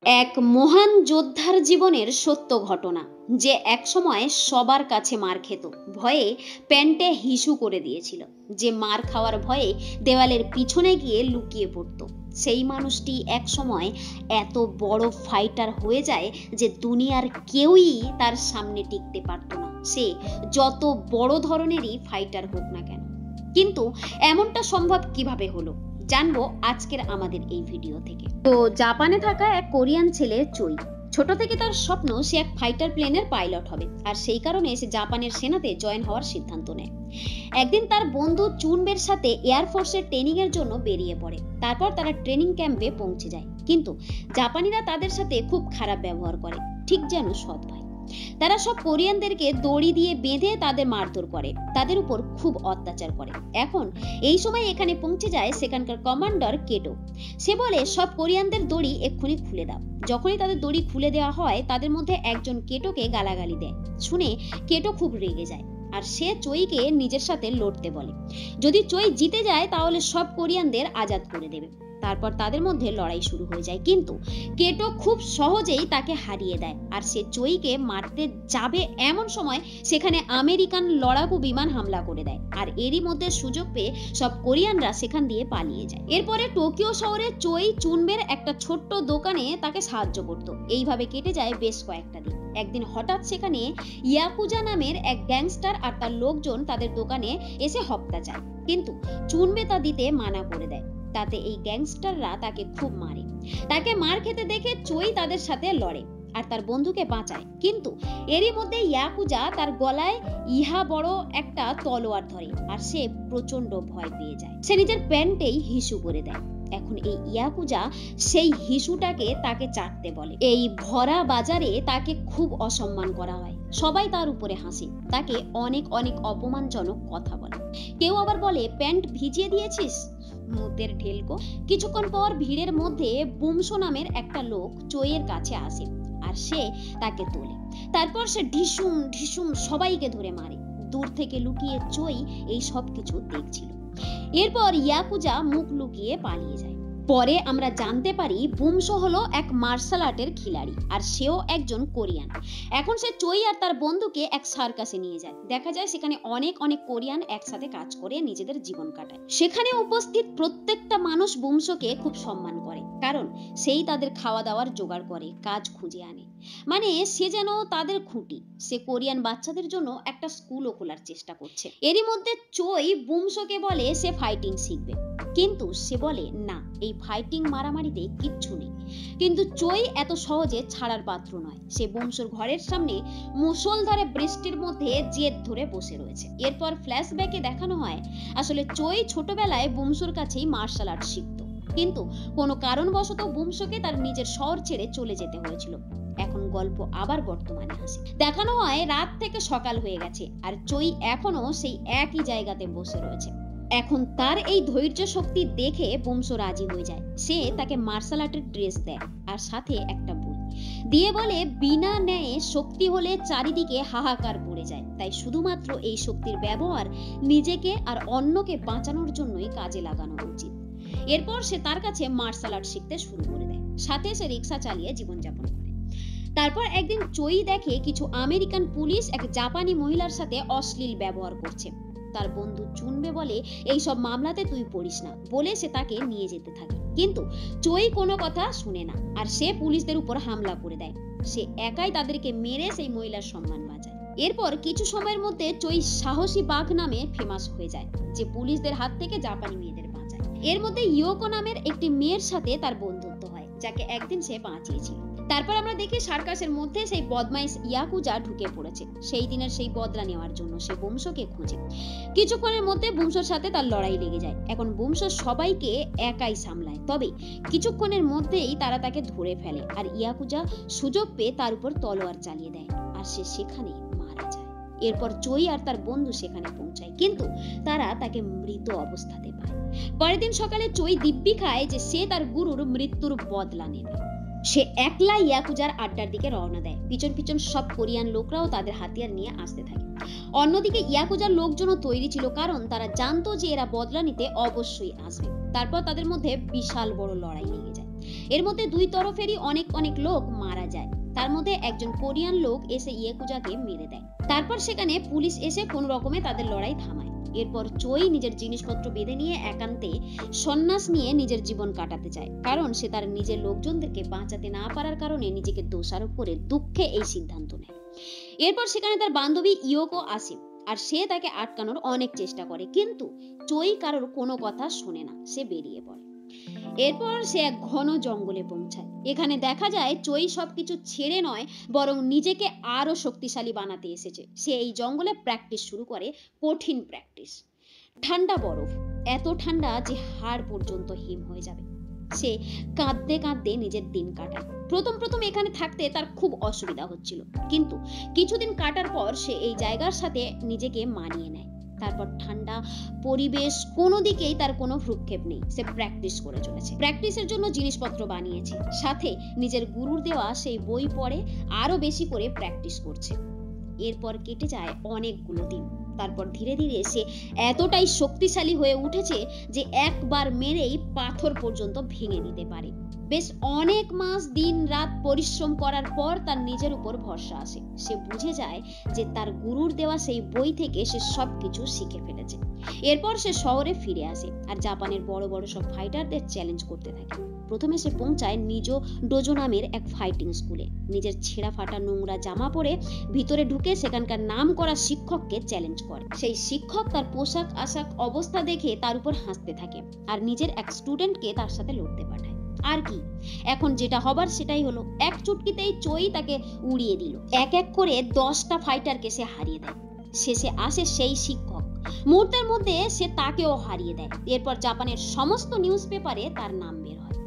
এক মহান যোদ্ধার জীবনের সত্য ঘটনা, যে একসময় সবার কাছে মার খেত, ভয়ে প্যান্টে হিসু করে দিয়েছিল, যে মার খাওয়ার ভয়ে দেওয়ালের পিছনে গিয়ে লুকিয়ে পড়ত। সেই মানুষটি এক সময় এত বড় ফাইটার হয়ে যায় যে দুনিয়ার কেউই তার সামনে টিকতে পারত না, সে যত বড় ধরনেরই ফাইটার হোক না কেন। কিন্তু এমনটা সম্ভব কিভাবে হলো জানবো আজকের আমাদের এই ভিডিও থেকে। তো জাপানে থাকা এক কোরিয়ান ছেলে চই, ছোট থেকে তার স্বপ্ন সে এক ফাইটার প্লেনের পাইলট হবে, আর সেই কারণে সে জাপানের সেনাতে জয়েন হওয়ার সিদ্ধান্ত নেয়। একদিন তার বন্ধু চুনবের সাথে এয়ারফোর্সের ট্রেনিং এর জন্য বেরিয়ে পড়ে। তারপর তারা ট্রেনিং ক্যাম্পে পৌঁছে যায়, কিন্তু জাপানিরা তাদের সাথে খুব খারাপ ব্যবহার করে, ঠিক যেন সৎ ভাই। তারা সব কোরিয়ানদেরকে দড়ি দিয়ে বেঁধে তাদের মারধর করে, তাদের উপর খুব অত্যাচার করে। এখন এই সময় এখানে পৌঁছে যায় সেখানকার কমান্ডার কেটো। সে বলে সব কোরিয়ানদের দড়ি এক্ষুনি খুলে দাও। যখনই তাদের দড়ি খুলে দেওয়া হয়, তাদের মধ্যে একজন কেটোকে গালাগালি দেয়। শুনে কেটো খুব রেগে যায়, আর সে চইকে নিজের সাথে লড়তে বলে। যদি চই জিতে যায় তাহলে সব কোরিয়ানদের আজাদ করে দেবে। তারপর তাদের মধ্যে লড়াই শুরু হয়ে যায়, কিন্তু কেটো খুব সহজেই তাকে হারিয়ে দেয়। আর সে চইকে মারতে যাবে এমন সময় সেখানে আমেরিকান লড়াকু বিমান হামলা করে দেয়, আর এরই মধ্যে সুযোগ পেয়ে সব কোরিয়ানরা সেখান দিয়ে পালিয়ে যায়। এরপরে টোকিও শহরে চই চুনবের একটা ছোট্ট দোকানে তাকে সাহায্য করত। এইভাবে কেটে যায় বেশ কয়েকটা দিন। একদিন হঠাৎ সেখানে ইয়াকুজা নামের এক গ্যাংস্টার আর তার লোকজন তাদের দোকানে এসে হপ্তা চায়, কিন্তু চুনবে তা দিতে মানা করে দেয়। তাতে এই গ্যাংস্টাররা তাকে খুব মারে। তাকে মার খেতে দেখে চই তাদের সাথে লড়ে আর তার বন্ধুকে বাঁচায়, কিন্তু এরই মধ্যে ইয়াকুজা তার গলায় ইহা বড় একটা তলোয়ার ধরে, আর সে প্রচন্ড ভয় পেয়ে যায়। সে নিজের প্যান্টেই হিসু করে দেয়। এখন এই ইয়াকুজা সেই হিসুটাকে তাকে চাটতে বলে। এই ভরা বাজারে তাকে খুব অসম্মান করা হয়, সবাই তার উপরে হাসে, তাকে অনেক অনেক অপমানজনক কথা বলে। কেউ আবার বলে, প্যান্ট ভিজিয়ে দিয়েছিস, মুতের ঢেলকো। কিছুক্ষণ পর ভিড়ের মধ্যে বুমসো নামের একটা লোক চইয়ের কাছে আসে, আর সে তাকে তোলে। তারপর সে ঢিসুম ঢিসুম সবাইকে ধরে মারে। দূর থেকে লুকিয়ে চই এই সব কিছু দেখছিল। এরপর ইয়াকুজা মুখ লুকিয়ে পালিয়ে যায়। পরে আমরা জানতে পারি বুমসো হলো এক মার্শাল আর্টের খিলাড়ি, আর সেও একজন কোরিয়ান। এখন সে চই আর তার বন্ধুকে এক সার্কাসে নিয়ে যায়। দেখা যায় সেখানে অনেক অনেক কোরিয়ান একসাথে কাজ করে নিজেদের জীবন কাটায়। সেখানে উপস্থিত প্রত্যেকটা মানুষ বুমসোকে খুব সম্মান করে, কারণ সেই তাদের খাওয়া দাওয়ার জোগাড় করে, কাজ খুঁজে আনে। মানে সে যেন তাদের খুঁটি। সে কোরিয়ান বাচ্চাদের জন্য একটা স্কুলও খোলার চেষ্টা করছে। এরই মধ্যে চই বুমসোকে বলে সে ফাইটিং শিখবে, কিন্তু সে বলে না, এই ফাইটিং মারামারিতে কিচ্ছু নেই। কিন্তু চই এত সহজে ছাড়ার পাত্র নয়। সে বংশর ঘরের সামনে মুষলধারে বৃষ্টির মধ্যে জেদ ধরে বসে রয়েছে। এরপর ফ্ল্যাশব্যাকে দেখানো হয় আসলে চই ছোটবেলায় বংশর কাছেই মার্শাল আর্ট শিখত, কিন্তু কোনো কারণবশত বংশকে তার নিজের শহর ছেড়ে চলে যেতে হয়েছিল। এখন গল্প আবার বর্তমানে আসে। দেখানো হয় রাত থেকে সকাল হয়ে গেছে, আর চই এখনো সেই একই জায়গাতে বসে রয়েছে। এখন তার এই ধৈর্য শক্তি দেখে বংশো রাজি হয়ে যায়। সে তাকে মার্শাল আর্টের ড্রেস দেয় আর সাথে একটা বই দিয়ে বলে, বিনা ন্যায়ে শক্তি হলে চারিদিকে হাহাকার পড়ে যায়, তাই শুধুমাত্র এই শক্তির ব্যবহার নিজেকে আর অন্যকে বাঁচানোর জন্যই কাজে লাগানো উচিত। এরপর সে তার কাছে মার্শাল আর্ট শিখতে শুরু করে দেয়। সাথে সে রিক্সা চালিয়ে জীবনযাপন করে। তারপর একদিন চই দেখে কিছু আমেরিকান পুলিশ এক জাপানি মহিলার সাথে অশ্লীল ব্যবহার করছে। তার বন্ধু চুনবে বলে, এই সব মামলাতে তুই পড়িস না, বলে সে তাকে নিয়ে যেতে থাকে। কিন্তু চই কোনো কথা শুনে না, আর সে পুলিশদের উপর হামলা করে দেয়। সে একাই তাদেরকে মেরে সেই মহিলার সম্মান বাঁচায়। এরপর কিছু সময়ের মধ্যে চই সাহসী বাঘ নামে ফেমাস হয়ে যায়, যে পুলিশদের হাত থেকে জাপানি মেয়েদের বাঁচায়। এর মধ্যে ইয়োকো নামের একটি মেয়ের সাথে তার বন্ধুত্ব হয়, যাকে একদিন সে বাঁচিয়েছিল। তারপর আমরা দেখি সার্কাসের মধ্যে সেই বদমাইশ ইয়াকুজা ঢুকে পড়েছে। সেই দিনের সেই বদলা নেওয়ার জন্য সে বংশকে খুঁজে। কিছুক্ষণের মধ্যে বংশর সাথে তার লড়াই লেগে যায়। এখন বংশ সবাইকে একাই সামলায়, তবে কিছুক্ষণের মধ্যেই তারা তাকে ধরে ফেলে, আর ইয়াকুজা সুযোগ পেয়ে তার উপর তলোয়ার চালিয়ে দেয়, আর সে সেখানে মারা যায়। এরপর চই আর তার বন্ধু সেখানে পৌঁছায়, কিন্তু তারা তাকে মৃত অবস্থাতে পায়। পরের দিন সকালে চই দিব্যি খায় যে সে তার গুরুর মৃত্যুর বদলা নেবে। সে একলা ইয়াকুজার আড্ডার দিকে রওনা দেয়। পিছন পিছন সব কোরিয়ান লোকরাও তাদের হাতিয়ার নিয়ে আসতে থাকে। অন্যদিকে ইয়াকুজার লোকজনও তৈরি ছিল, কারণ তারা জানতো যে এরা বদলা নিতে অবশ্যই আসবে। তারপর তাদের মধ্যে বিশাল বড় লড়াই লেগে যায়। এর মধ্যে দুই তরফেরই অনেক অনেক লোক মারা যায়। তার মধ্যে একজন কোরিয়ান লোক এসে ইয়েকুজাকে মেরে দেয়। তারপর সেখানে পুলিশ এসে কোন রকমে তাদের লড়াই থামায়। এরপর চই নিজের জিনিসপত্র বেঁধে নিয়ে একান্তে সন্ন্যাস নিয়ে নিজের জীবন কাটাতে চায়, কারণ সে তার নিজের লোকজনদেরকে বাঁচাতে না পারার কারণে নিজেকে দোষারোপ করে দুঃখে এই সিদ্ধান্ত নেয়। এরপর সেখানে তার বান্ধবী ইয়োকো আসে, আর সে তাকে আটকানোর অনেক চেষ্টা করে, কিন্তু চই কারোর কোনো কথা শোনে না, সে বেরিয়ে পড়ে। এরপর সে এক ঘন জঙ্গলে পৌঁছায়। এখানে দেখা যায় চই সবকিছু ছেড়ে নয়, বরং নিজেকে আরো শক্তিশালী বানাতে এসেছে। সে এই জঙ্গলে প্র্যাকটিস শুরু করে, কঠিন প্র্যাকটিস। ঠান্ডা বরফ, এত ঠান্ডা যে হাড় পর্যন্ত হিম হয়ে যাবে। সে কাঁদতে কাঁদতে নিজের দিন কাটায়। প্রথম এখানে থাকতে তার খুব অসুবিধা হচ্ছিল, কিন্তু কিছুদিন কাটার পর সে এই জায়গার সাথে নিজেকে মানিয়ে নেয়। তারপর ঠান্ডা পরিবেশ, কোনো দিকেই তার কোনো ভ্রুক্ষেপ নেই। সে প্র্যাকটিস করে চলেছে, প্র্যাকটিসের জন্য জিনিসপত্র বানিয়েছে, সাথে নিজের গুরুর দেওয়া সেই বই পড়ে আরো বেশি করে প্র্যাকটিস করছে। এরপর কেটে যায় অনেকগুলো দিন। তারপর ধীরে ধীরে সে এতটাই শক্তিশালী হয়ে উঠেছে যে একবার মেরেই পাথর পর্যন্ত ভেঙে দিতে পারে। বেশ অনেক মাস দিন রাত পরিশ্রম করার পর তার নিজের উপর ভরসা আসে। সে বুঝে যায় যে তার গুরুর দেওয়া সেই বই থেকে সে সবকিছু শিখে ফেলেছে। এরপর সে শহরে ফিরে আসে আর জাপানের বড় বড় সব ফাইটারদের চ্যালেঞ্জ করতে থাকে। প্রথমে সে পৌঁছায় নিজো ডোজো নামের এক ফাইটিং স্কুলে। নিজের ছেঁড়া ফাটা নোংরা জামা পরে ভিতরে ঢুকে সেখানকার নাম করা শিক্ষককে চ্যালেঞ্জ করে। সেই শিক্ষক তার পোশাক আশাক অবস্থা দেখে তার উপর হাসতে থাকে আর নিজের এক স্টুডেন্টকে তার সাথে লড়তে পাঠায়। আর কি, এখন যেটা হবার সেটাই হলো। এক চুটকিতেই চই তাকে উড়িয়ে দিল। এক এক করে 10টা ফাইটারকে সে হারিয়ে দেয়। শেষে আসে সেই শিক্ষক। মুহূর্তের মধ্যে সে তাকেও হারিয়ে দেয়। এরপর জাপানের সমস্ত নিউজ পেপারে তার নাম বের হয়।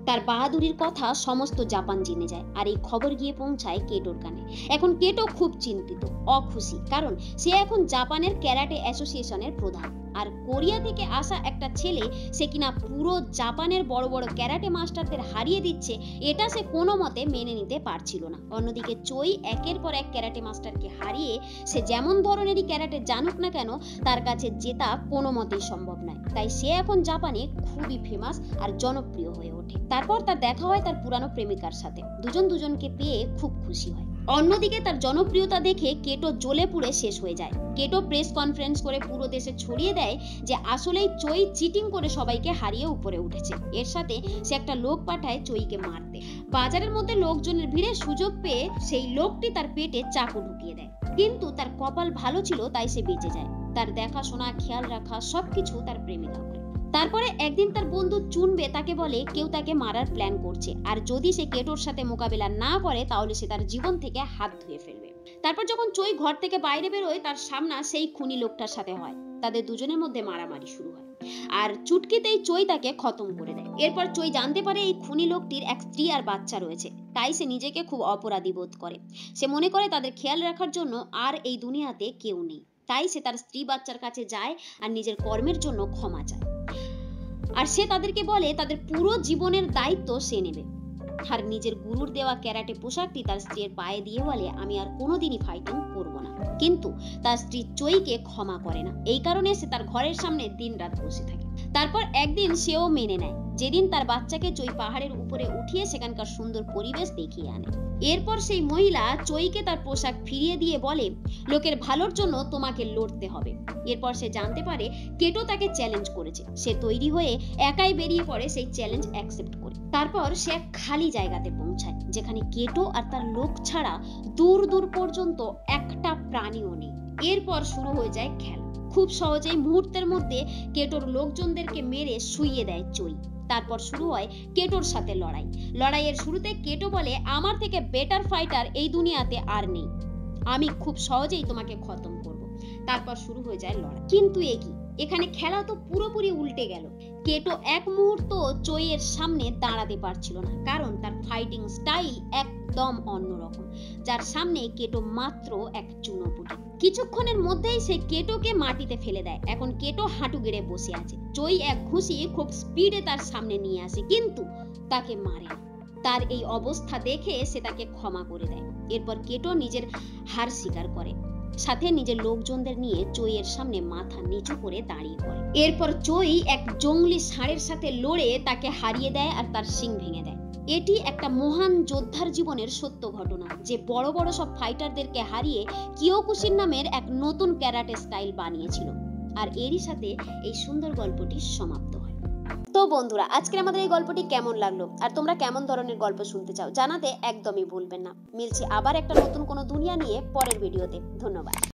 তার বাহাদুরির কথা সমস্ত জাপান জেনে যায়, আর এই খবর গিয়ে পৌঁছায় কেটোর কানে। এখন কেটো খুব চিন্তিত, অখুশি, কারণ সে এখন জাপানের ক্যারাটে অ্যাসোসিয়েশনের প্রধান। আর কোরিয়া থেকে আসা একটা ছেলে, সে কিনা পুরো জাপানের বড় বড় ক্যারাটে মাস্টারদের হারিয়ে দিচ্ছে, এটা সে কোনো মতে মেনে নিতে পারছিল না। অন্যদিকে চই একের পর এক ক্যারাটে মাস্টারকে হারিয়ে সে যেমন ধরনেরই ক্যারাটে জানুক না কেন, তার কাছে জেতা কোনো মতেই সম্ভব নয়। তাই সে এখন জাপানে খুবই ফেমাস আর জনপ্রিয় হয়ে ওঠে। তারপর তার দেখা হয় তার পুরানো প্রেমিকার সাথে। দুজন দুজনকে পেয়ে খুব খুশি হয়। অন্যদিকে তার জনপ্রিয়তা দেখে কেটো জ্বলে পুড়ে শেষ হয়ে যায়। কেটো প্রেস কনফারেন্স করে পুরো দেশে ছড়িয়ে দেয় যে আসলেই চই চিটিং করে সবাইকে হারিয়ে উপরে উঠেছে। এর সাথে সে একটা লোক পাঠায় চইকে মারতে। বাজারের মধ্যে লোকজনের ভিড়ে সুযোগ পেয়ে সেই লোকটি তার পেটে চাকু ঢুকিয়ে দেয়, কিন্তু তার কপাল ভালো ছিল তাই সে বেঁচে যায়। তার দেখাশোনা, খেয়াল রাখা সবকিছু তার প্রেমিকা করে। তারপরে একদিন তার বন্ধু চুনবে তাকে বলে কেউ তাকে মারার প্ল্যান করছে, আর যদি সে কেটোর সাথে মোকাবেলা না করে তাহলে সে তার জীবন থেকে হাত ধুয়ে ফেলবে। তারপর যখন চই ঘর থেকে বাইরে বেরোয়, তার সামনা সেই খুনি লোকটার সাথে হয়। তাদের দুজনের মধ্যে মারামারি শুরু হয়, আর চুটকিতেই চই তাকে খতম করে দেয়। এরপর চই জানতে পারে এই খুনি লোকটির এক স্ত্রী আর বাচ্চা রয়েছে, তাই সে নিজেকে খুব অপরাধী বোধ করে। সে মনে করে তাদের খেয়াল রাখার জন্য আর এই দুনিয়াতে কেউ নেই। তাই সে তার স্ত্রী বাচ্চার কাছে যায় আর নিজের কর্মের জন্য ক্ষমা চায়। আর সে তাদেরকে বলে তাদের পুরো জীবনের দায়িত্ব সে নেবে। আর নিজের গুরুর দেওয়া ক্যারাটে পোশাকটি তার স্ত্রীর পায়ে দিয়ে বলে, আমি আর কোনোদিনই ফাইটিং করব না। কিন্তু তার স্ত্রী চইকে ক্ষমা করে না। এই কারণে সে তার ঘরের সামনে দিনরাত বসে থাকে। তারপর একদিন সেও মেনে নেয়, যেদিন তার বাচ্চাকে চই পাহাড়ের উপরে উঠিয়ে সেখানকার সুন্দর পরিবেশ দেখিয়ে আনে। এরপর সেই মহিলা চইকে তার পোশাক ফিরিয়ে দিয়ে বলে, লোকের ভালোর জন্য তোমাকে লড়তে হবে। এরপর সে জানতে পারে কেটো তাকে চ্যালেঞ্জ করেছে। সে তৈরি হয়ে একাই বেরিয়ে পড়ে সেই চ্যালেঞ্জ অ্যাকসেপ্ট করে। তারপর সে এক খালি জায়গাতে পৌঁছায়, যেখানে কেটো আর তার লোক ছাড়া দূর দূর পর্যন্ত একটা প্রাণীও নেই। এরপর শুরু হয়ে যায় খেলা। খুব সহজেই মুহূর্তের মধ্যে কেটোর লোকজনদেরকে মেরে শুইয়ে দেয় চই। তারপর শুরু হয় কেটোর সাথে লড়াই। লড়াইয়ের শুরুতে কেটো বলে, আমার থেকে বেটার ফাইটার এই দুনিয়াতে আর নেই, আমি খুব সহজেই তোমাকে খতম করব। তারপর শুরু হয়ে যায় লড়াই। কিন্তু এখানে খেলা তো পুরোপুরি উল্টে গেল। কেটো এক মুহূর্ত চইয়ের সামনে দাঁড়াতে পারছিল না, কারণ তার ফাইটিং স্টাইল একদম অন্যরকম, যার সামনে কেটো মাত্র এক চুনোপুটি। কিছুক্ষণের মধ্যেই সে কেটোকে মাটিতে ফেলে দেয়। এখন কেটো হাঁটু গেড়ে বসে আছে। চই এক ঘুষি খুব স্পিডে তার সামনে নিয়ে আসে, কিন্তু তাকে মারে না। তার এই অবস্থা দেখে সে তাকে ক্ষমা করে দেয়। এরপর কেটো নিজের হার স্বীকার করে। সাথে নিজের লোকজনদের নিয়ে চইয়ের সামনে মাথা নিচু করে দাঁড়িয়ে পড়ে। এরপর চই এক জঙ্গলি ষাঁড়ের সাথে লড়ে তাকে হারিয়ে দেয় আর তার শিং ভেঙে দেয়। এটি একটা মহান যোদ্ধার জীবনের সত্য ঘটনা, যে বড় বড় সব ফাইটারদেরকে হারিয়ে কিয়োকুশিন নামের এক নতুন ক্যারাটে স্টাইল বানিয়েছিল। আর এরই সাথে এই সুন্দর গল্পটি সমাপ্ত হয়। তো বন্ধুরা, আজকের আমাদের এই গল্পটি কেমন লাগলো আর তোমরা কেমন ধরনের গল্প শুনতে চাও জানাতে একদমই ভুলবেন না। মিলছি আবার একটা নতুন কোনো দুনিয়া নিয়ে পরের ভিডিওতে। ধন্যবাদ।